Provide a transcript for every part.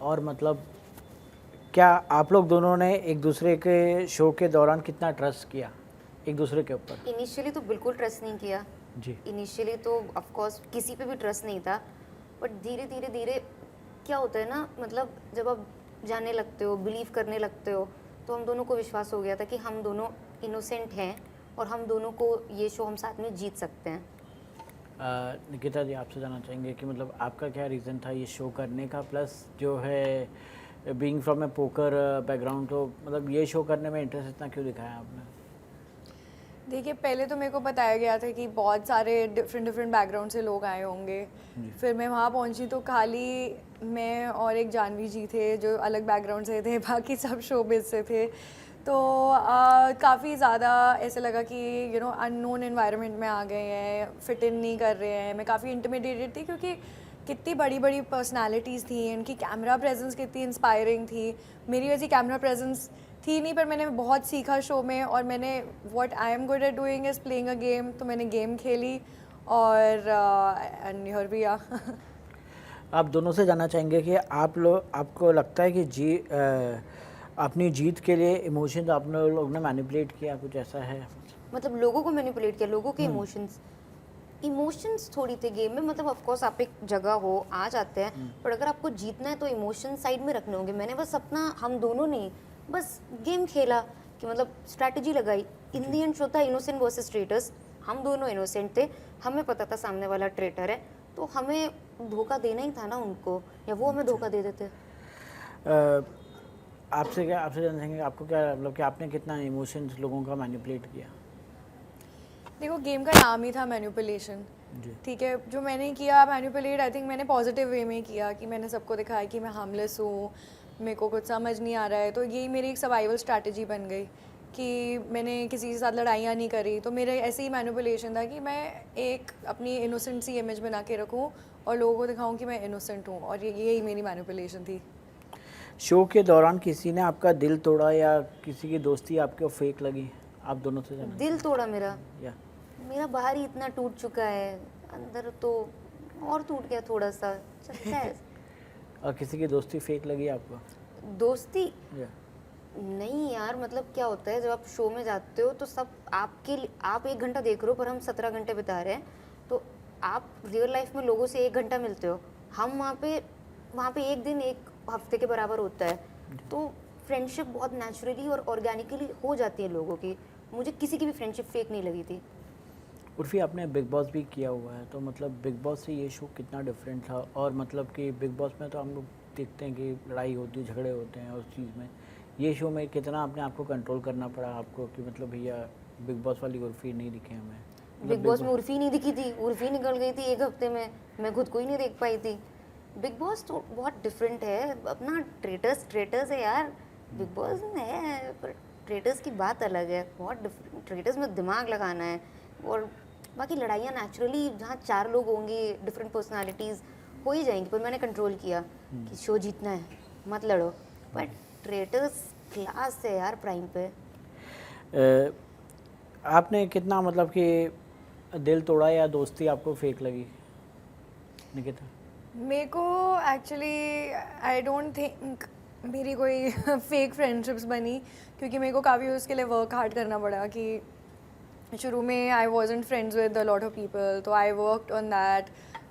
और मतलब क्या आप लोग दोनों ने एक दूसरे के शो के दौरान कितना ट्रस्ट किया एक दूसरे के ऊपर? इनिशियली तो बिल्कुल ट्रस्ट नहीं किया। जी। इनिशियली तो ऑफ कोर्स किसी पे भी ट्रस्ट नहीं था, बट धीरे धीरे धीरे क्या होता है ना, मतलब जब आप जानने लगते हो, बिलीव करने लगते हो, तो हम दोनों को विश्वास हो गया था कि हम दोनों इनोसेंट हैं और हम दोनों को ये शो हम साथ में जीत सकते हैं। निकिता जी, आपसे जानना चाहेंगे कि मतलब आपका क्या रीज़न था ये शो करने का, प्लस जो है being from A poker background, तो मतलब ये शो करने में इंटरेस्ट इतना क्यों दिखाया आपने? देखिए, पहले तो मेरे को बताया गया था कि बहुत सारे डिफरेंट डिफरेंट बैकग्राउंड से लोग आए होंगे। फिर मैं वहाँ पहुँची तो खाली मैं और एक जानवी जी थे जो अलग बैकग्राउंड से थे, बाकी सब शोबिज़ से थे। तो काफ़ी ज़्यादा ऐसे लगा कि अननोन एनवायरनमेंट में आ गए हैं, फिट इन नहीं कर रहे हैं। मैं काफ़ी इंटिमिडेटेड थी क्योंकि कितनी बड़ी बड़ी पर्सनालिटीज़ थी, इनकी कैमरा प्रेजेंस कितनी इंस्पायरिंग थी। मेरी वैसी कैमरा प्रेजेंस थी नहीं, पर मैंने बहुत सीखा शो में, और मैंने what I am good at doing is playing a game. तो मैंने गेम खेली और एंड हियर वी आर। आप दोनों से जानना चाहेंगे कि आपको लगता है कि अपनी जीत के लिए इमोशंस आप लोग ने मैनिपुलेट किया, कुछ ऐसा है? मतलब लोगों को मैनिपुलेट किया, लोगों के इमोशंस थोड़ी थे गेम में। मतलब ऑफ कोर्स आप एक जगह हो, आ जाते हैं, पर अगर आपको जीतना है तो इमोशन साइड में रखने होंगे। मैंने बस अपना, हम दोनों ने बस गेम खेला कि मतलब स्ट्रैटेजी लगाई। इन दी एंड शो था इनोसेंट वर्सेस ट्रेटर्स। हम दोनों इनोसेंट थे, हमें पता था सामने वाला ट्रेटर है, तो हमें धोखा देना ही था ना उनको, या वो हमें धोखा दे देते। आपसे जानना चाहेंगे आपको क्या मतलब कि आपने कितना इमोशंस लोगों का मैनिपुलेट किया? देखो, गेम का नाम ही था मैनिपुलेशन, जी। ठीक है। जो मैंने किया मैनिपुलेट, आई थिंक मैंने पॉजिटिव वे में किया कि मैंने सबको दिखाया कि मैं हार्मलेस हूँ, मेरे को कुछ समझ नहीं आ रहा है। तो यही मेरी एक सर्वाइवल स्ट्रैटेजी बन गई कि मैंने किसी के साथ लड़ाइयाँ नहीं करी। तो मेरा ऐसे ही मैनिपुलेशन था कि मैं एक अपनी इनोसेंट सी इमेज बना के रखूँ और लोगों को दिखाऊँ कि मैं इनोसेंट हूँ, और यही मेरी मैनिपुलेशन थी। शो के दौरान किसी ने आपका दिल तोड़ा या किसी की दोस्ती आपको फेक लगी? आप दोनों से जानना दिल तोड़ा मेरा? या मेरा बाहर ही इतना टूट चुका है, अंदर तो और टूट गया थोड़ा सा, चलता है। और किसी की दोस्ती फेक लगी आपको? दोस्ती या नहीं यार, मतलब क्या होता है जब आप शो में जाते हो तो सब आपके लिए, आप 1 घंटा देख रहे हो पर हम 17 घंटे बिता रहे हैं। तो आप रियल लाइफ में लोगों से 1 घंटा मिलते हो, हम वहाँ पे एक दिन 1 हफ्ते के बराबर होता है। तो फ्रेंडशिप बहुत नेचुरली और ऑर्गेनिकली हो जाती है लोगों की। मुझे किसी की भी फ्रेंडशिप फेक नहीं लगी थी। उर्फी, आपने बिग बॉस भी किया हुआ है, तो मतलब बिग बॉस से ये शो कितना डिफरेंट था? और मतलब कि बिग बॉस में तो हम लोग देखते हैं कि लड़ाई होती है, झगड़े होते हैं उस चीज़ में, ये शो में कितना अपने आप को कंट्रोल करना पड़ा आपको कि मतलब भैया बिग बॉस वाली उर्फी नहीं दिखे हमें? मतलब बिग बॉस में उर्फी नहीं दिखी थी, उर्फी निकल गई थी 1 हफ्ते में, मैं खुद को ही नहीं देख पाई थी। बिग बॉस तो बहुत डिफरेंट है अपना। ट्रेटर्स है यार, बिग बॉस में है, पर ट्रेटर्स की बात अलग है, बहुत डिफरेंट। ट्रेटर्स में दिमाग लगाना है, और बाकी लड़ाइयाँ नेचुरली जहाँ 4 लोग होंगे, डिफरेंट पर्सनालिटीज़ हो ही जाएंगी। पर मैंने कंट्रोल किया कि शो जीतना है, मत लड़ो। बट ट्रेटर्स क्लास है यार, प्राइम पे। आपने कितना मतलब कि दिल तोड़ा या दोस्ती आपको फेक लगी, निकिता? मेरे को एक्चुअली आई डोंट थिंक मेरी कोई फेक फ्रेंडशिप्स बनी, क्योंकि मेरे को काफ़ी उसके लिए वर्क हार्ड करना पड़ा। कि शुरू में I wasn't friends with a lot of people, तो I worked on that,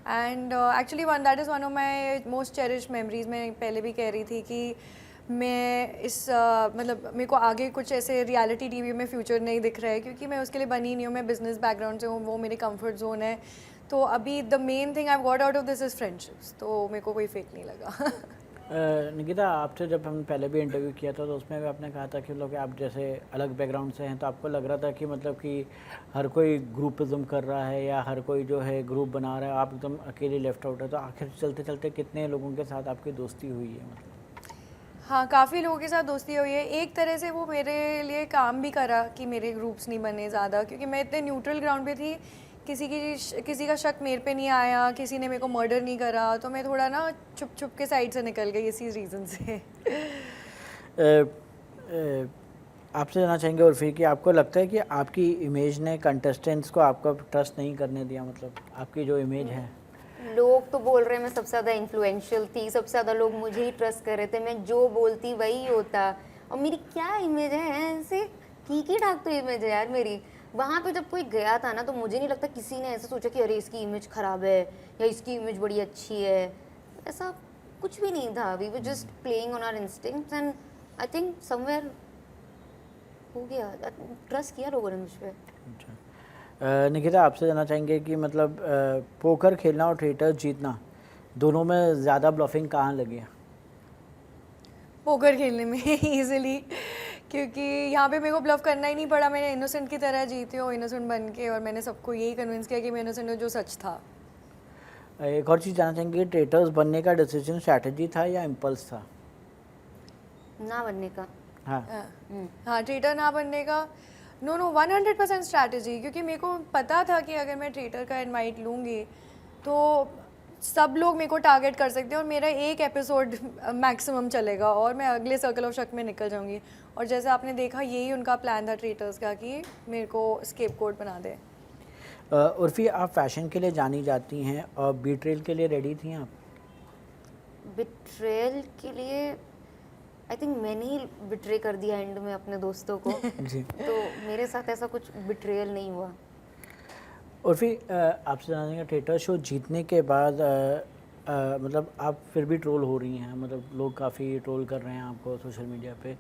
and actually that is one of my most cherished memories. मैं पहले भी कह रही थी कि मैं इस मतलब मेरे को आगे कुछ ऐसे रियलिटी टीवी में फ्यूचर नहीं दिख रहा है, क्योंकि मैं उसके लिए बनी नहीं हूँ। मैं बिजनेस बैकग्राउंड से हूँ, वो मेरे कंफर्ट जोन है। तो अभी the main thing I got out of this is friendships, तो मेरे को कोई फेक नहीं लगा। निकिता, आपसे जब हमने पहले भी इंटरव्यू किया था तो उसमें भी आपने कहा था कि लोग आप जैसे अलग बैकग्राउंड से हैं, तो आपको लग रहा था कि मतलब कि हर कोई ग्रुपिज्म कर रहा है या हर कोई जो है ग्रुप बना रहा है, आप एकदम अकेले लेफ्ट आउट है। तो आखिर चलते चलते कितने लोगों के साथ आपकी दोस्ती हुई है मतलब? हाँ, काफ़ी लोगों के साथ दोस्ती हुई है। एक तरह से वो मेरे लिए काम भी करा कि मेरे ग्रुप्स नहीं बने ज़्यादा, क्योंकि मैं इतने न्यूट्रल ग्राउंड पे थी। किसी का शक मेरे पे नहीं आया, किसी ने मेरे को मर्डर नहीं करा, तो मैं थोड़ा ना छुप छुप के साइड से निकल गई इसी रीज़न से। आपसे जानना चाहेंगे उर्फी कि आपको लगता है कि आपकी इमेज ने कंटेस्टेंट्स को आपका ट्रस्ट नहीं करने दिया, मतलब आपकी जो इमेज है? लोग तो बोल रहे हैं मैं सबसे ज़्यादा इन्फ्लुएंशियल थी, सबसे ज़्यादा लोग मुझे ही ट्रस्ट कर रहे थे, मैं जो बोलती वही होता। और मेरी क्या इमेज है ऐसे, ठीक ठाक तो इमेज है यार मेरी। वहाँ पे जब कोई गया था ना, तो मुझे नहीं लगता किसी ने ऐसे सोचा कि अरे इसकी इमेज ख़राब है या इसकी इमेज बड़ी अच्छी है, ऐसा कुछ भी नहीं था। We were just playing on our instincts and I think somewhere हो गया, ट्रस्ट किया लोगों ने मुझ पर। अच्छा, निकिता आपसे जानना चाहेंगे कि मतलब पोकर खेलना और थिएटर जीतना दोनों में ज़्यादा ब्लफिंग कहाँ लगी है? पोकर खेलने में इजीली, क्योंकि यहाँ पे मेरे को ब्लफ करना ही नहीं पड़ा। मैंने इनोसेंट की तरह जीती हूँ, इनोसेंट बन के, और मैंने सबको यही कन्विंस किया कि मैं इनोसेंट हूँ, जो सच था। एक और चीज़ जानना चाहेंगे, ट्रेटर्स बनने का डिसीजन स्ट्रैटेजी था या इम्पल्स था? ना बनने का। हाँ, हाँ, ट्रेटर ना बनने का नो 100% स्ट्रैटेजी, क्योंकि मेरे को पता था कि अगर मैं ट्रेटर का इनवाइट लूँगी तो सब लोग मेरे को टारगेट कर सकते हैं और मेरा एक एपिसोड मैक्सिमम चलेगा और मैं अगले सर्कल ऑफ शक में निकल जाऊंगी। और जैसे आपने देखा, यही उनका प्लान था ट्रेटर्स का कि मेरे को स्केपगोट बना दे। उर्फी आप फैशन के लिए जानी जाती हैं और बीट्रेल के लिए रेडी थी आप? बिट्रेयल के लिए आई थिंक मैंने ही बिट्रे कर दिया एंड में अपने दोस्तों को। जी। तो मेरे साथ ऐसा कुछ बिट्रेयल नहीं हुआ। उर्फी आपसे जानना चाहेंगे, थिएटर शो जीतने के बाद मतलब आप फिर भी ट्रोल हो रही हैं, मतलब लोग काफ़ी ट्रोल कर रहे हैं आपको सोशल मीडिया पे।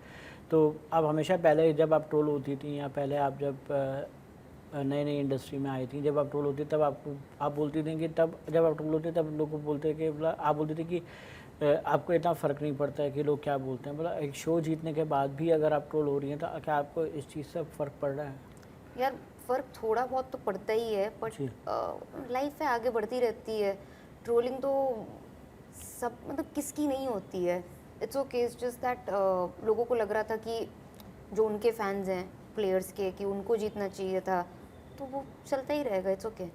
तो आप हमेशा पहले जब आप ट्रोल होती थी या पहले आप जब नई नई इंडस्ट्री में आई थी, जब आप ट्रोल होती तब आप बोलती थी कि तब जब आप ट्रोल होती तब लोग बोलते कि मतलब आप बोलती थी कि आपको इतना फ़र्क नहीं पड़ता है कि लोग क्या बोलते हैं। मतलब एक शो जीतने के बाद भी अगर आप ट्रोल हो रही हैं तो क्या आपको इस चीज़ से फ़र्क पड़ रहा है? यार फ़र्क थोड़ा बहुत तो पड़ता ही है, बट जी। लाइफ है, आगे बढ़ती रहती है। ट्रोलिंग तो सब मतलब किसकी नहीं होती है। It's okay, it's just that लोगों को लग रहा था कि जो उनके फैंस हैं प्लेयर्स के, कि उनको जीतना चाहिए था, तो वो चलता ही रहेगा। It's okay.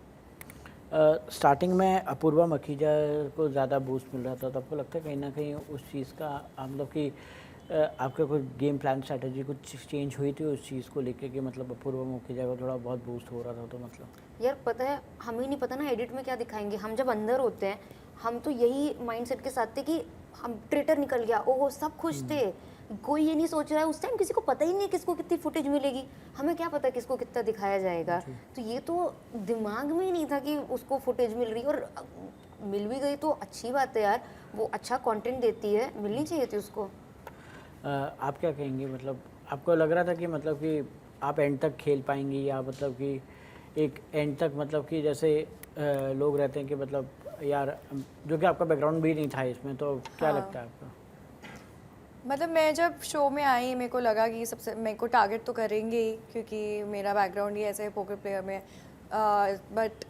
स्टार्टिंग में अपूर्वा मखीजा को ज़्यादा बूस्ट मिल रहा था, तो आपको लगता है कहीं ना कहीं उस चीज़ का मतलब कि आपका कोई गेम प्लान स्ट्रैटेजी कुछ चेंज हुई थी उस चीज़ को लेके कि मतलब अपूर्वा मखीजा को थोड़ा बहुत बूस्ट हो रहा था? तो मतलब यार पता है, हमें नहीं पता ना एडिट में क्या दिखाएंगे। हम जब अंदर होते हैं, हम तो यही माइंडसेट के साथ थे कि हम ट्रेटर निकल गया, ओहो सब खुश थे। कोई ये नहीं सोच रहा है, उस टाइम किसी को पता ही नहीं किसको कितनी फुटेज मिलेगी, हमें क्या पता किसको कितना दिखाया जाएगा। तो ये तो दिमाग में ही नहीं था कि उसको फुटेज मिल रही है, और मिल भी गई तो अच्छी बात है यार, वो अच्छा कंटेंट देती है, मिलनी चाहिए थी उसको। आप क्या कहेंगे, मतलब आपको लग रहा था कि मतलब कि आप एंड तक खेल पाएंगी, या मतलब कि एक एंड तक मतलब कि जैसे लोग रहते हैं कि मतलब यार, जो कि आपका बैकग्राउंड भी नहीं था इसमें, तो क्या हाँ। लगता है आपका? मतलब मैं जब शो में आई, मेरे को लगा कि सबसे मेरे को टारगेट तो करेंगे ही, क्योंकि मेरा बैकग्राउंड ही ऐसे है पोकर प्लेयर में। बट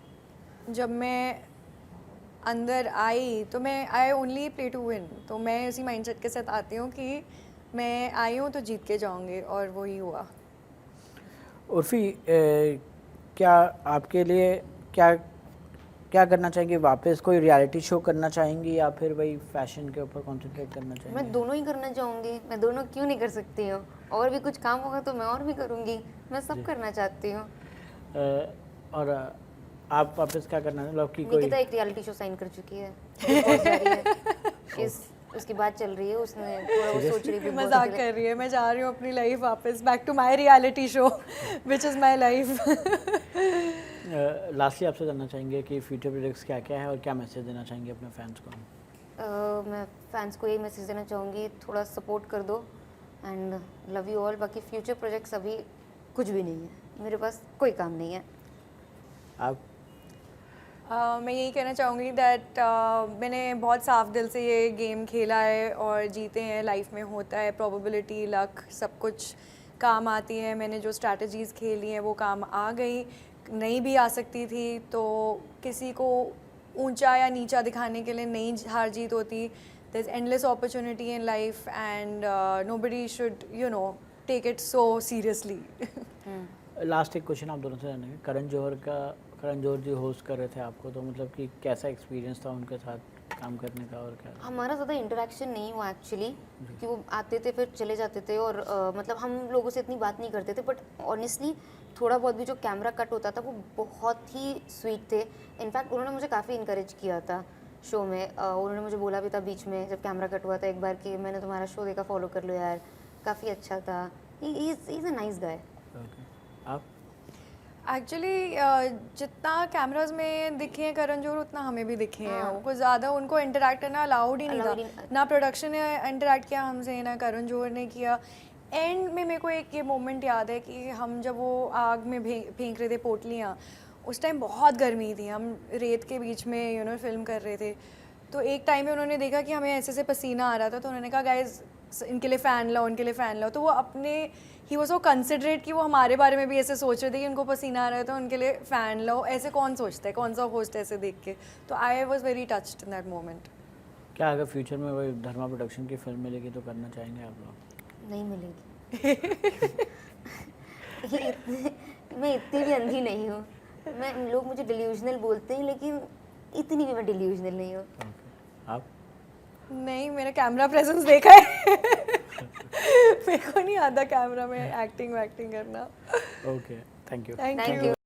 जब मैं अंदर आई तो मैं I only play to win, तो मैं इसी माइंडसेट के साथ आती हूँ कि मैं आई हूँ तो जीत के जाऊँगी, और वही हुआ। उर्फी क्या आपके लिए क्या क्या करना चाहेंगी? वापस कोई रियलिटी शो करना चाहेंगी या फिर वही फैशन के ऊपर कंसंट्रेट करना चाहेंगी? मैं दोनों ही करना चाहूँगी, मैं दोनों क्यों नहीं कर सकती हूँ। और भी कुछ काम होगा तो मैं और भी करूँगी, मैं सब करना चाहती हूँ। और आप वापस क्या करना मतलब कि कोई निकिता एक रियलिटी शो साइन कर चुकी है, Big Boss जा रही है। उसकी बात चल रही है, उसने थोड़ा वो सोच रही है Big Boss मजाक के लिए। कर रही है, मैं जा रही हूँ अपनी लाइफ वापस, back to my reality show which is my life. Lastly आपसे जानना चाहेंगे कि फ्यूचर प्रोजेक्ट्स क्या क्या है और क्या मैसेज देना चाहेंगे अपने फैंस को? मैं फैंस को यही मैसेज देना चाहूँगी, थोड़ा सपोर्ट कर दो एंड लव यू ऑल। बाकी फ्यूचर प्रोजेक्ट्स अभी कुछ भी नहीं है, मेरे पास कोई काम नहीं है। आप मैं यही कहना चाहूँगी दैट मैंने बहुत साफ दिल से ये गेम खेला है और जीते हैं। लाइफ में होता है, प्रोबेबिलिटी, लक, सब कुछ काम आती है। मैंने जो स्ट्रैटेजीज़ खेली हैं वो काम आ गई, नहीं भी आ सकती थी। तो किसी को ऊंचा या नीचा दिखाने के लिए नहीं हार जीत होती। There is endless opportunity in life and nobody should take it so seriously. Last एक क्वेश्चन आप दोनों से जानना है, करण जौहर जी होस्ट कर रहे थे आपको, तो मतलब कि कैसा एक्सपीरियंस था उनके साथ? काम करने का और क्या? हमारा ज़्यादा इंटरेक्शन नहीं हुआ एक्चुअली, क्योंकि वो आते थे फिर चले जाते थे और मतलब हम लोगों से इतनी बात नहीं करते थे, बट ऑनेस्टली थोड़ा बहुत भी जो कैमरा कट होता था वो बहुत ही स्वीट थे। इनफैक्ट उन्होंने मुझे काफ़ी इनकरेज किया था शो में। उन्होंने मुझे बोला भी था बीच में जब कैमरा कट हुआ था एक बार कि मैंने तुम्हारा शो देखा, फॉलो कर लो यार, काफ़ी अच्छा था। He is a nice guy. Okay, आप? एक्चुअली जितना कैमराज में दिखे हैं करण जौहर उतना हमें भी दिखे हैं। हाँ। वो कुछ ज़्यादा उनको इंटरेक्ट करना अलाउड ही नहीं Allowed था। ही- ना प्रोडक्शन ने इंटरेक्ट किया हमसे, ना करण जौहर ने किया। एंड में मेरे को एक ये मोमेंट याद है कि हम जब वो आग में फेंक रहे थे पोटलियाँ, उस टाइम बहुत गर्मी थी, हम रेत के बीच में फिल्म कर रहे थे। तो एक टाइम में उन्होंने देखा कि हमें ऐसे पसीना आ रहा था, तो उन्होंने कहा गाइज इनके लिए फ़ैन लाओ, इनके लिए फ़ैन लाओ। तो वो अपने ही वो सो कंसिडरेट कि वो हमारे बारे में भी ऐसे सोच रहे थे कि उनको पसीना आ रहा है तो उनके लिए फ़ैन लाओ। ऐसे कौन सोचता है, कौन सा होस्ट ऐसे देख के। तो I was very touched in that moment. क्या अगर फ्यूचर में वही धर्मा प्रोडक्शन की फिल्म मिलेगी तो करना चाहेंगे आप लोग? नहीं मिलेगी। मैं इतनी भी अंधी नहीं हूँ। मैं लोग मुझे डिल्यूजनल बोलते हैं, लेकिन इतनी भी मैं डिल्यूजनल नहीं हूँ। ओके, आप? नहीं, मेरा कैमरा प्रेजेंस देखा है। मेरे को नहीं आता कैमरा में एक्टिंग वैक्टिंग करना। Okay, thank you. Thank Thank you. you.